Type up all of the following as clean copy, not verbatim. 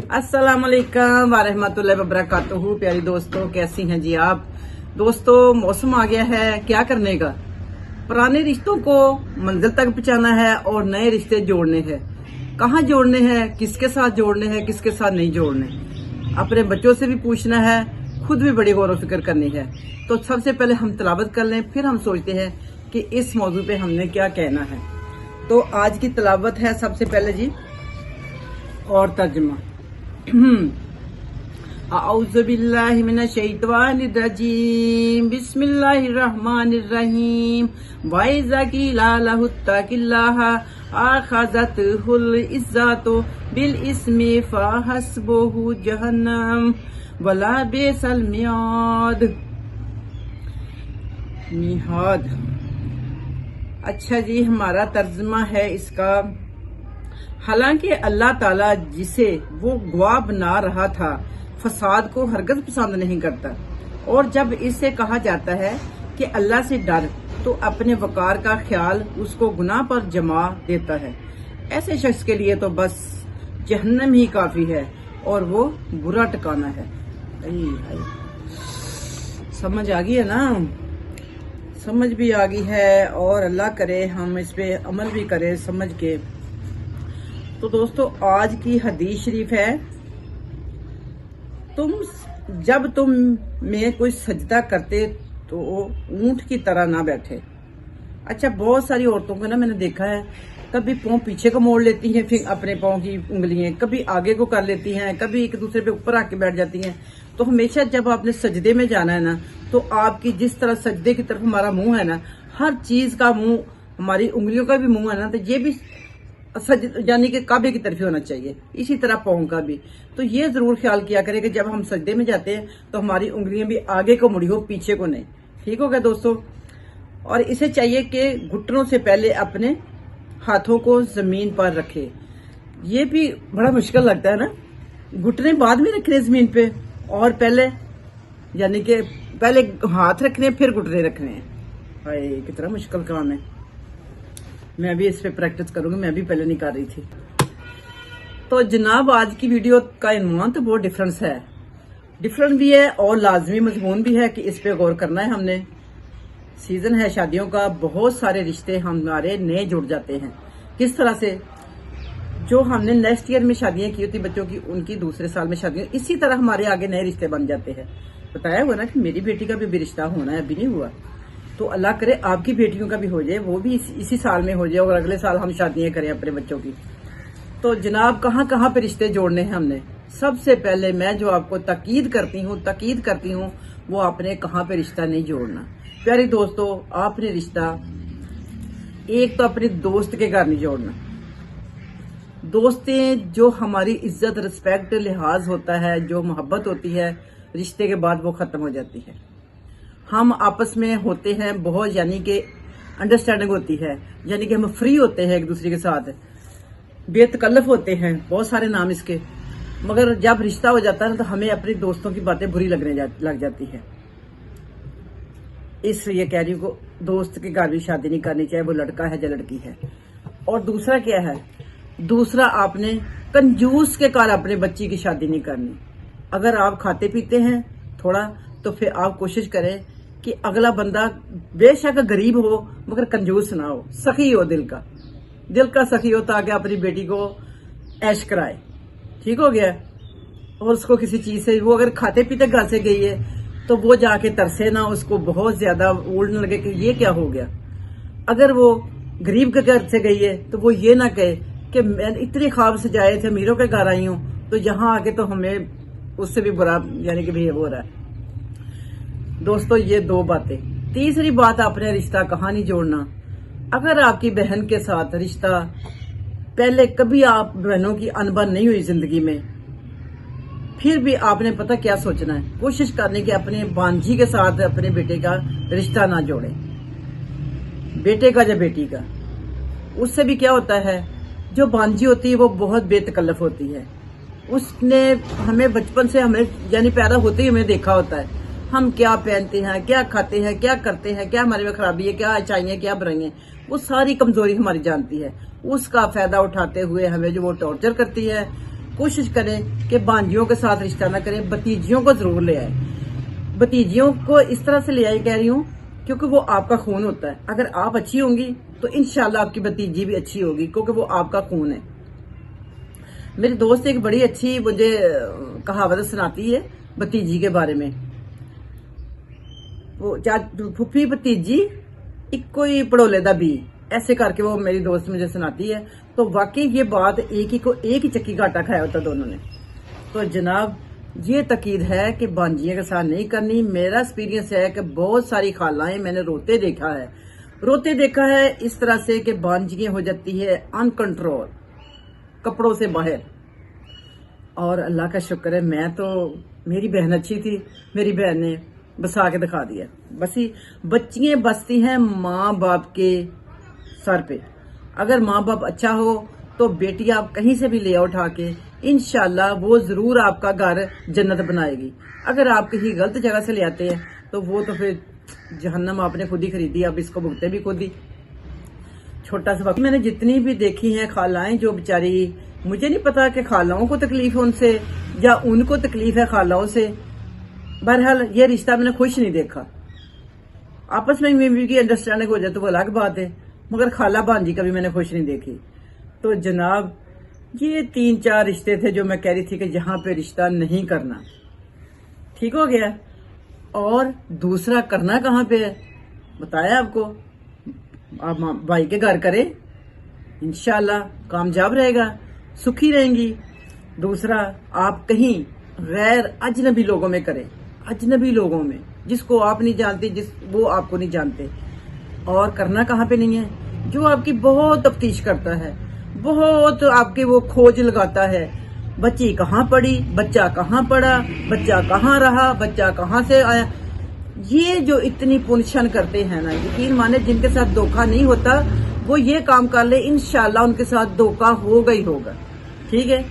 अस्सलाम वालेकुम वरहमतुल्लाहि वबरकातुहू। प्यारी दोस्तों, कैसी हैं जी आप? दोस्तों, मौसम आ गया है, क्या करने का? पुराने रिश्तों को मंजिल तक पहुंचाना है और नए रिश्ते जोड़ने हैं। कहाँ जोड़ने हैं, किसके साथ जोड़ने हैं, किसके साथ नहीं जोड़ने, अपने बच्चों से भी पूछना है, खुद भी बड़ी गौर फिक्र करनी है। तो सबसे पहले हम तिलावत कर लें, फिर हम सोचते हैं कि इस मौजू पे हमने क्या कहना है। तो आज की तिलावत है सबसे पहले जी, और तर्जुमा। औज़ु बिल्लाहि मिनश शैतानिर रजीम, बिस्मिल्लाहिर रहमानिर रहीम। वइज़ा क़ीला लहु इत्तक़िल्लाह अख़ज़तहुल इज़्ज़तु बिल इस्मि फ़हस्बुहु जहन्नम वला बिसल मिहाद। अच्छा जी, हमारा तर्जुमा है इसका। हालांकि अल्लाह ताला जिसे वो गवाह बना रहा था, फसाद को हरगिज़ पसंद नहीं करता, और जब इससे कहा जाता है कि अल्लाह से डर, तो अपने वकार का ख्याल उसको गुनाह पर जमा देता है। ऐसे शख्स के लिए तो बस जहन्नम ही काफी है और वो बुरा ठिकाना है। समझ आ गई है ना? समझ भी आ गई है, और अल्लाह करे हम इस पे अमल भी करें समझ के। तो दोस्तों, आज की हदीस शरीफ है, जब तुम में कोई सजदा करते तो ऊंट की तरह ना बैठे। अच्छा, बहुत सारी औरतों को ना मैंने देखा है, कभी पाँव पीछे को मोड़ लेती हैं, फिर अपने पाँव की उंगलियां कभी आगे को कर लेती हैं, कभी एक दूसरे पे ऊपर आके बैठ जाती हैं। तो हमेशा जब आपने सजदे में जाना है ना, तो आपकी जिस तरह सजदे की तरफ हमारा मुंह है ना, हर चीज का मुंह, हमारी उंगलियों का भी मुंह है ना, तो ये भी यानी कि काबे की तरफ होना चाहिए। इसी तरह पाँव का भी। तो ये जरूर ख्याल किया करें कि जब हम सजदे में जाते हैं तो हमारी उंगलियां भी आगे को मुड़ी हो, पीछे को नहीं। ठीक हो गया दोस्तों? और इसे चाहिए कि घुटनों से पहले अपने हाथों को जमीन पर रखे। ये भी बड़ा मुश्किल लगता है ना, घुटने बाद में रखने जमीन पे, और पहले यानी कि पहले हाथ रखने फिर घुटने रखने हैं। हाय, कितना मुश्किल काम है। मैं भी इस पे प्रैक्टिस करूंगी, मैं भी पहले नहीं कर रही थी। तो जनाब, आज की वीडियो का इन्वान तो बहुत डिफरेंट भी है और लाजमी मजमून भी है कि इस पे गौर करना है हमने। सीजन है शादियों का, बहुत सारे रिश्ते हमारे नए जुड़ जाते हैं। किस तरह से? जो हमने नेक्स्ट ईयर में शादियां की होती बच्चों की, उनकी दूसरे साल में शादियां, इसी तरह हमारे आगे नए रिश्ते बन जाते हैं। बताया हुआ ना कि मेरी बेटी का भी रिश्ता होना है, अभी नहीं हुआ। तो अल्लाह करे आपकी बेटियों का भी हो जाए, वो भी इसी साल में हो जाए, और अगले साल हम शादियां करें अपने बच्चों की। तो जनाब, कहाँ कहाँ पे रिश्ते जोड़ने हैं हमने? सबसे पहले मैं जो आपको ताकीद करती हूँ वो आपने कहाँ पे रिश्ता नहीं जोड़ना। प्यारे दोस्तों, आपने रिश्ता एक तो अपने दोस्त के घर नहीं जोड़ना। दोस्तें जो हमारी इज्जत, रिस्पेक्ट, लिहाज होता है, जो मोहब्बत होती है, रिश्ते के बाद वो खत्म हो जाती है। हम आपस में होते हैं बहुत, यानी कि अंडरस्टैंडिंग होती है, यानी कि हम फ्री होते हैं एक दूसरे के साथ, बेतकल्लफ होते हैं, बहुत सारे नाम इसके। मगर जब रिश्ता हो जाता है ना, तो हमें अपने दोस्तों की बातें बुरी लग जाती है। इसलिए कह रही हूँ को दोस्त के घर भी शादी नहीं करनी चाहिए, वो लड़का है या लड़की है। और दूसरा क्या है? दूसरा, आपने कंजूस के घर अपने बच्ची की शादी नहीं करनी। अगर आप खाते पीते हैं थोड़ा, तो फिर आप कोशिश करें कि अगला बंदा बेशक गरीब हो मगर कंजूस ना हो, सखी हो, दिल का सखी हो, ताकि अपनी बेटी को ऐश कराए। ठीक हो गया? और उसको किसी चीज से, वो अगर खाते पीते घर से गई है तो वो जाके तरसे ना, उसको बहुत ज्यादा उड़ने लगे कि ये क्या हो गया। अगर वो गरीब के घर से गई है तो वो ये ना कहे कि मैं इतने ख्वाब से जाए थे, अमीरों के घर आई हूं, तो यहाँ आके तो हमें उससे भी बुरा यानी कि बिहेव हो रहा है। दोस्तों, ये दो बातें। तीसरी बात, अपने रिश्ता कहाँ नहीं जोड़ना। अगर आपकी बहन के साथ रिश्ता, पहले कभी आप बहनों की अनबन नहीं हुई जिंदगी में, फिर भी आपने पता क्या सोचना है, कोशिश करने की अपने भांजी के साथ अपने बेटे का रिश्ता ना जोड़े, बेटे का या बेटी का। उससे भी क्या होता है, जो भांजी होती है वो बहुत बेतकल्लफ होती है। उसने हमें बचपन से, हमें यानी पैदा होते ही हमें देखा होता है, हम क्या पहनते हैं, क्या खाते हैं, क्या करते हैं, क्या हमारे में खराबी है, क्या अच्छाइयाँ, क्या बुराइयां हैं, वो सारी कमजोरी हमारी जानती है। उसका फायदा उठाते हुए हमें जो वो टॉर्चर करती है, कोशिश करें कि भांजियों के साथ रिश्ता ना करें, भतीजियों को जरूर ले आए। भतीजियों को इस तरह से ले आए कह रही हूँ क्योंकि वो आपका खून होता है। अगर आप अच्छी होंगी तो इंशाल्लाह आपकी भतीजी भी अच्छी होगी, क्योंकि वो आपका खून है। मेरी दोस्त एक बड़ी अच्छी मुझे कहावत सुनाती है भतीजी के बारे में। वो फुफी भतीजी इक्को ही पड़ोले दा बी, ऐसे करके वो मेरी दोस्त मुझे सुनाती है। तो वाकई ये बात एक ही चक्की का आटा खाया होता दोनों ने। तो जनाब ये तकीद है कि भांजियों के साथ नहीं करनी। मेरा एक्सपीरियंस है कि बहुत सारी खालाएं मैंने रोते देखा है इस तरह से कि भांजियां हो जाती है अनकंट्रोल, कपड़ों से बाहर। और अल्लाह का शुक्र है, मैं तो, मेरी बहन अच्छी थी, मेरी बहन ने बसा के दिखा दिया। बच्चियां बसती हैं माँ बाप के सर पे। अगर माँ बाप अच्छा हो तो बेटी आप कहीं से भी ले आओ उठा के, इंशाल्लाह वो जरूर आपका घर जन्नत बनाएगी। अगर आप कहीं गलत जगह से ले आते हैं तो वो तो फिर जहन्नम आपने खुद ही खरीदी, अब इसको भुगते भी खुद ही। छोटा सा वक्त मैंने जितनी भी देखी हैं खालाएं, जो बेचारी, मुझे नहीं पता कि खालाओं को तकलीफ है उनसे या उनको तकलीफ है खालाओं से। बहरहाल ये रिश्ता मैंने खुश नहीं देखा। आपस में बीवी की अंडरस्टैंडिंग हो जाए तो वो अलग बात है, मगर खाला भांजी कभी मैंने खुश नहीं देखी। तो जनाब ये 3-4 रिश्ते थे जो मैं कह रही थी कि यहाँ पे रिश्ता नहीं करना। ठीक हो गया। और दूसरा करना कहाँ पे है बताया आपको, आप भाई के घर करें, इंशाल्लाह कामयाब रहेगा, सुखी रहेंगी। दूसरा आप कहीं गैर अजनबी लोगों में करें, अजनबी लोगों में जिसको आप नहीं जानते, वो आपको नहीं जानते। और करना कहाँ पे नहीं है, जो आपकी बहुत तफ्तीश करता है, बहुत आपके वो खोज लगाता है, बच्ची कहाँ पड़ी, बच्चा कहाँ पड़ा, बच्चा कहाँ रहा, बच्चा कहाँ से आया। ये जो इतनी पुनशन करते हैं ना, यकीन माने जिनके साथ धोखा नहीं होता वो ये काम कर ले, इंशाल्लाह उनके साथ धोखा होगा ही होगा। ठीक है।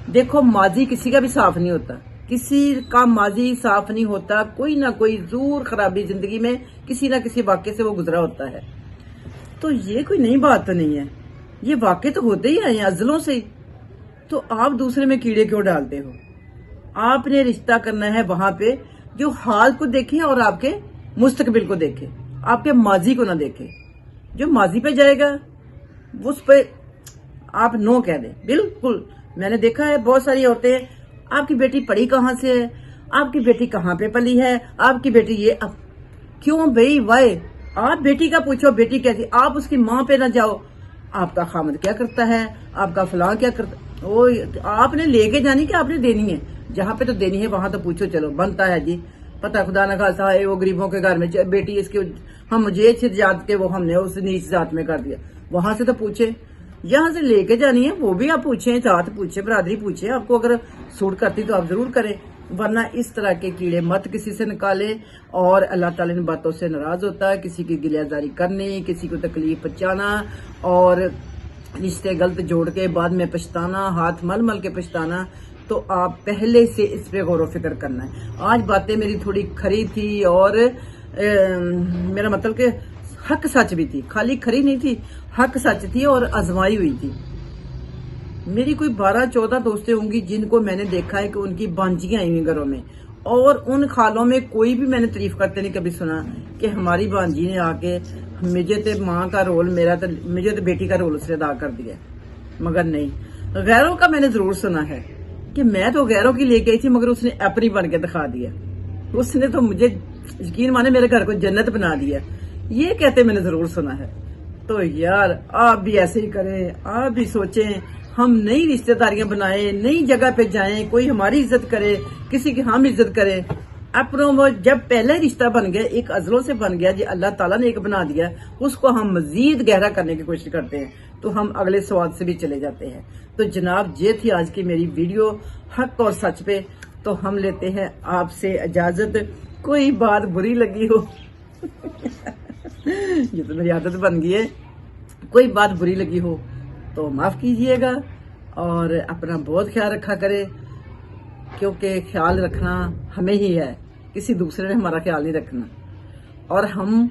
देखो माजी किसी का भी साफ नहीं होता, किसी का माजी साफ नहीं होता। कोई ना कोई जरूर खराबी जिंदगी में किसी ना किसी वाक्य से वो गुजरा होता है। तो ये कोई नई बात तो नहीं है, ये वाक्य तो होते ही आए हैं अजलों से। तो आप दूसरे में कीड़े क्यों डालते हो? आपने रिश्ता करना है वहां पे जो हाल को देखे और आपके मुस्तकबिल को देखे, आपके माजी को ना देखे। जो माजी पे जाएगा उस पे आप नो कह दे बिल्कुल। मैंने देखा है बहुत सारी औरतें, आपकी बेटी पढ़ी कहाँ से है, आपकी बेटी कहाँ पे पली है, आपकी बेटी ये, क्यों भाई वाई? आप बेटी का पूछो, बेटी कैसी, आप उसकी माँ पे ना जाओ। आपका खामद क्या करता है, आपका फलां क्या करता, वो आपने लेके जानी कि आपने देनी है? जहाँ पे तो देनी है वहां तो पूछो, चलो बनता है जी। पता खुदा न खासा है वो गरीबों के घर में बेटी इसकी, हम मुझे अच्छी जात के वो हमने उस नीच जात में कर दिया, वहां से तो पूछे। यहाँ से लेके जानी है वो भी आप पूछे, जात पूछे, बरादरी पूछे, आपको अगर सूट करती तो आप जरूर करें, वरना इस तरह के कीड़े मत किसी से निकाले। और अल्लाह ताला इन बातों से नाराज होता है, किसी की गिलियाजारी करनी, किसी को तकलीफ पहुंचाना और रिश्ते गलत जोड़ के बाद में पछताना, हाथ मल मल के पछताना। तो आप पहले से इस पे गौर फिक्र करना है। आज बातें मेरी थोड़ी खरी थी और मेरा मतलब कि हक सच भी थी, खाली खरी नहीं थी, हक सच थी और आजमाई हुई थी। मेरी कोई 12-14 दोस्तें होंगी जिनको मैंने देखा है कि उनकी भांजियां आई हुई घरों में, और उन खालों में कोई भी मैंने तारीफ करते नहीं कभी सुना कि हमारी भांजी ने आके मुझे तो माँ का रोल, मुझे तो बेटी का रोल उसने अदा कर दिया। मगर नहीं, गैरों का मैंने जरूर सुना है कि मैं तो गैरों की लेके आई थी मगर उसने अपनी बन के दिखा दिया, उसने तो मुझे यकीन माने मेरे घर को जन्नत बना दिया, ये कहते मैंने जरूर सुना है। तो यार आप भी ऐसे ही करें, आप भी सोचें, हम नई रिश्तेदारियां बनाएं, नई जगह पे जाएं, कोई हमारी इज्जत करे, किसी की हम इज्जत करें। अपनों वो जब पहले रिश्ता बन गया, एक अजलों से बन गया जी, अल्लाह ताला ने एक बना दिया, उसको हम मजीद गहरा करने की कोशिश करते हैं तो हम अगले स्वाद से भी चले जाते हैं। तो जनाब ये थी आज की मेरी वीडियो हक और सच पे। तो हम लेते हैं आपसे इजाजत। कोई बात बुरी लगी हो ये तो मेरी आदत बन गई है, कोई बात बुरी लगी हो तो माफ कीजिएगा और अपना बहुत ख्याल रखा करें, क्योंकि ख्याल रखना हमें ही है, किसी दूसरे ने हमारा ख्याल नहीं रखना। और हम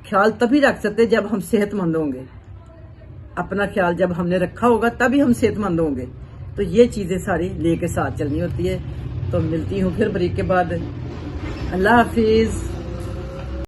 ख्याल तभी रख सकते जब हम सेहतमंद होंगे। अपना ख्याल जब हमने रखा होगा तभी हम सेहतमंद होंगे। تو یہ چیزیں ساری لے کے ساتھ چلنی ہوتی ہے. تو ملتی ہوں پھر بریک کے بعد. اللہ حافظ.